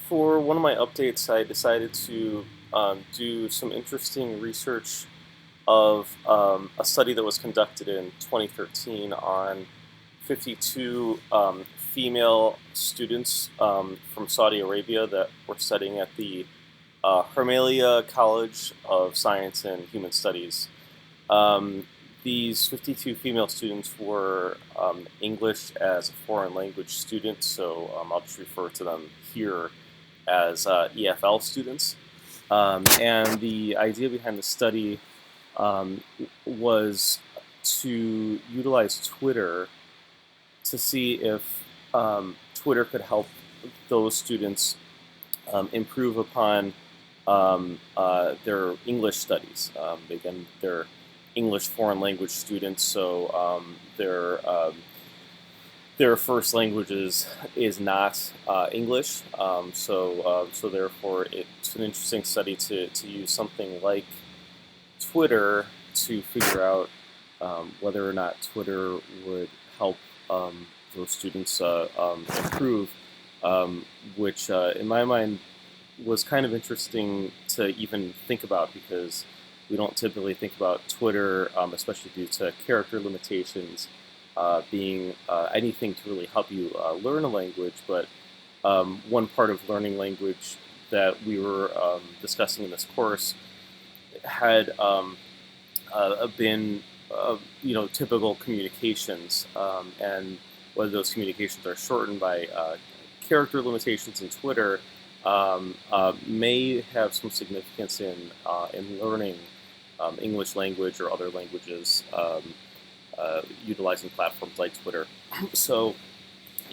For one of my updates, I decided to do some interesting research of a study that was conducted in 2013 on 52 female students from Saudi Arabia that were studying at the Hermalia College of Science and Human Studies. Um, these 52 female students were English as a foreign language students, so I'll just refer to them here as EFL students. And the idea behind the study um, was to utilize Twitter to see if Twitter could help those students improve upon their English studies. Again, they're English foreign language students, so their first language is not English. So therefore, it's an interesting study to use something like Twitter to figure out whether or not Twitter would help those students improve, which in my mind was kind of interesting to even think about because we don't typically think about Twitter, especially due to character limitations, being anything to really help you learn a language. But one part of learning language that we were discussing in this course had been typical communications, and whether those communications are shortened by character limitations in Twitter may have some significance in learning English language or other languages utilizing platforms like Twitter. So,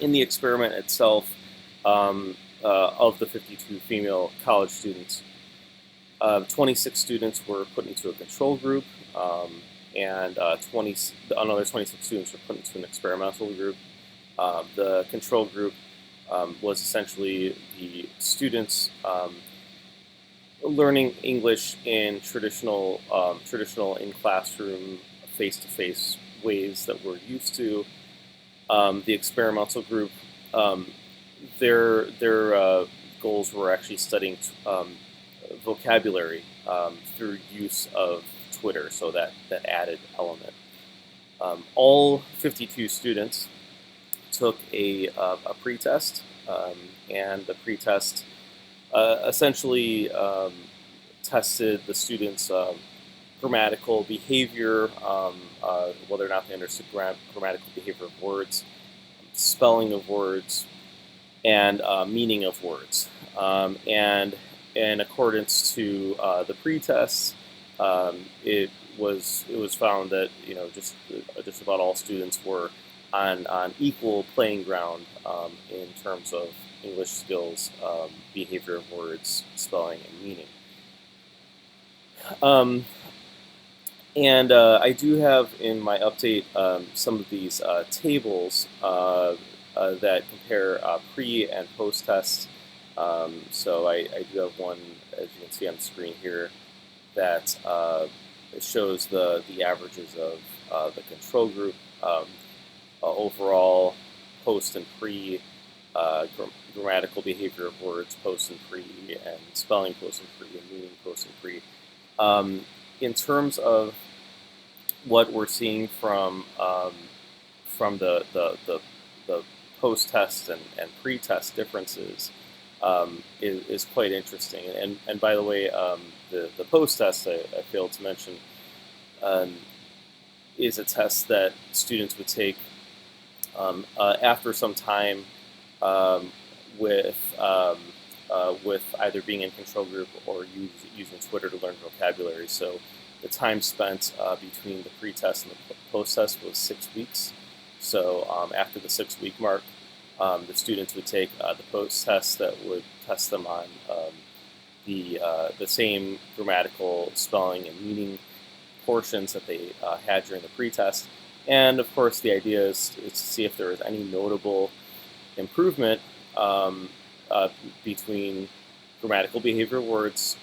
in the experiment itself, of the 52 female college students, 26 students were put into a control group, and another 26 students were put into an experimental group. The control group was essentially the students learning English in traditional in classroom face-to-face ways that we're used to. The experimental group, their goals were actually studying vocabulary through use of Twitter, so that added element. All 52 students took a pretest, and the pretest essentially tested the students' grammatical behavior, whether or not they understood grammatical behavior of words, spelling of words, and meaning of words. And in accordance to the pretests, it was found that just about all students were on equal playing ground in terms of English skills, behavior of words, spelling, and meaning. Um, and I do have in my update some of these tables that compare pre and post tests. So I do have one, as you can see on the screen here, that shows the averages of the control group, overall, post and pre, grammatical behavior of words post and pre, and spelling post and pre, and meaning post and pre. In terms of what we're seeing from the post test and pre test differences is quite interesting. And by the way, the post test I failed to mention is a test that students would take after some time um, with with either being in control group or using Twitter to learn vocabulary. So the time spent between the pre-test and the post-test was 6 weeks. So after the 6-week mark, the students would take the post-test that would test them on the same grammatical, spelling, and meaning portions that they had during the pre-test. And of course, the idea is to see if there is any notable improvement between grammatical behavior of words,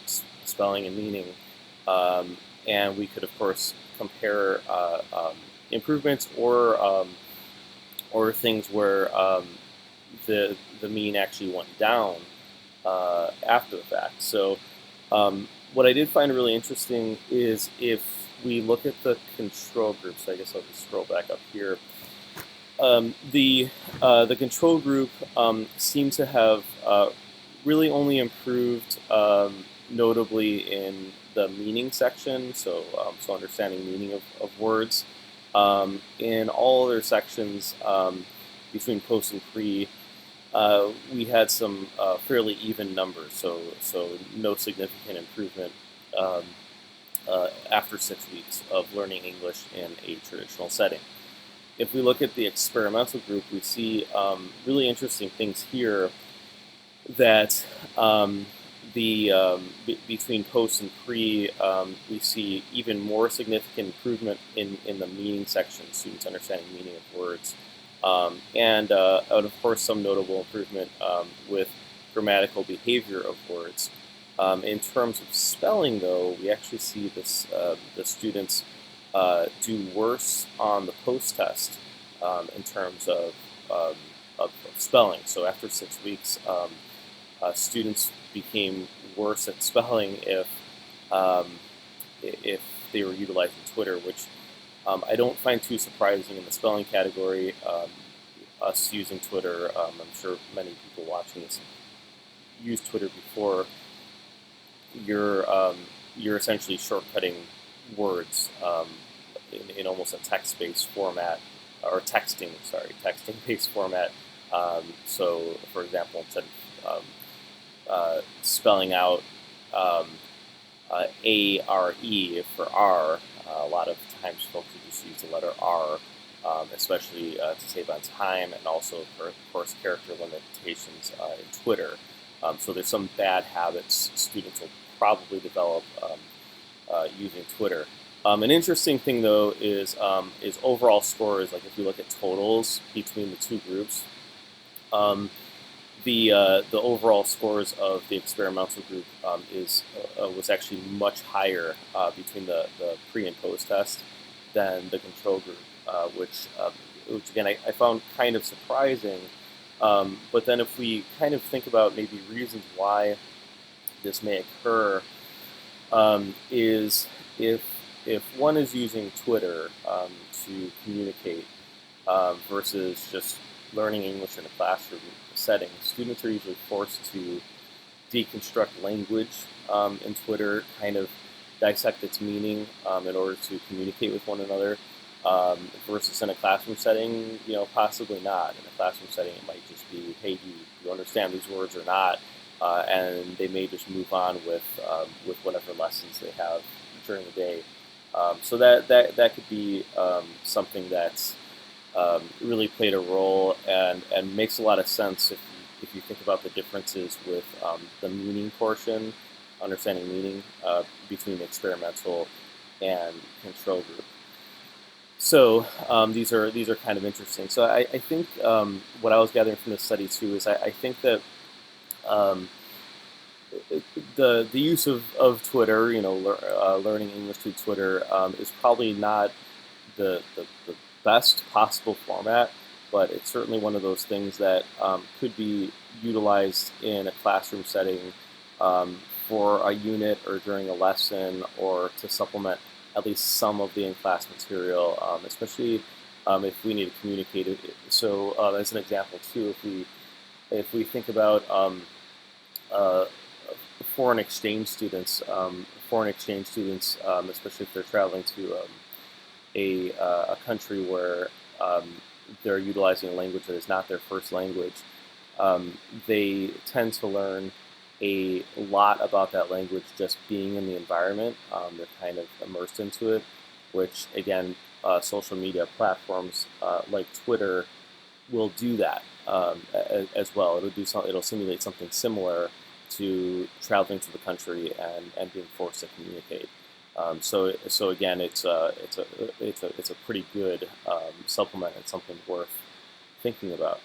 spelling, and meaning. And we could, of course, compare improvements or things where the mean actually went down after the fact. So what I did find really interesting is if we look at the control group, so I guess I'll just scroll back up here. The control group seemed to have really only improved notably in the meaning section, so understanding meaning of words. In all other sections between post and pre, we had some fairly even numbers, so no significant improvement after 6 weeks of learning English in a traditional setting. If we look at the experimental group, we see really interesting things here that between post and pre, we see even more significant improvement in the meaning section, students understanding meaning of words, and of course some notable improvement with grammatical behavior of words. In terms of spelling, though, we actually see the students do worse on the post test in terms of spelling. So after 6 weeks, students became worse at spelling if they were utilizing Twitter, which I don't find too surprising in the spelling category. Us using Twitter, I'm sure many people watching this used Twitter before. You're essentially shortcutting words in almost a text-based format, or texting-based format. So, for example, instead of spelling out A-R-E for R, a lot of times folks would just use the letter R, especially to save on time, and also, of course, character limitations in Twitter. So there's some bad habits students will probably develop using Twitter. An interesting thing, though, is overall scores. Like if you look at totals between the two groups, the overall scores of the experimental group was actually much higher between the pre and post test than the control group, which again I found kind of surprising. But then if we kind of think about maybe reasons why this may occur, is if one is using Twitter to communicate versus just learning English in a classroom setting, students are usually forced to deconstruct language in Twitter, kind of dissect its meaning in order to communicate with one another. Versus in a classroom setting, possibly not. In a classroom setting, it might just be, hey, do you understand these words or not? And they may just move on with whatever lessons they have during the day. So that could be something that's really played a role and makes a lot of sense if you think about the differences with the meaning portion, understanding meaning between the experimental and control group. So these are kind of interesting. So I think what I was gathering from this study too is I think that the use of Twitter, learning English through Twitter is probably not the best possible format, but it's certainly one of those things that could be utilized in a classroom setting for a unit or during a lesson, or to supplement at least some of the in-class material, especially if we need to communicate it. So as an example too, if we think about foreign exchange students, especially if they're traveling to a country where they're utilizing a language that is not their first language, they tend to learn a lot about that language just being in the environment. They're kind of immersed into it, which again, social media platforms like Twitter will do that as well. It'll simulate something similar to traveling to the country and being forced to communicate. So again, it's a pretty good supplement and something worth thinking about.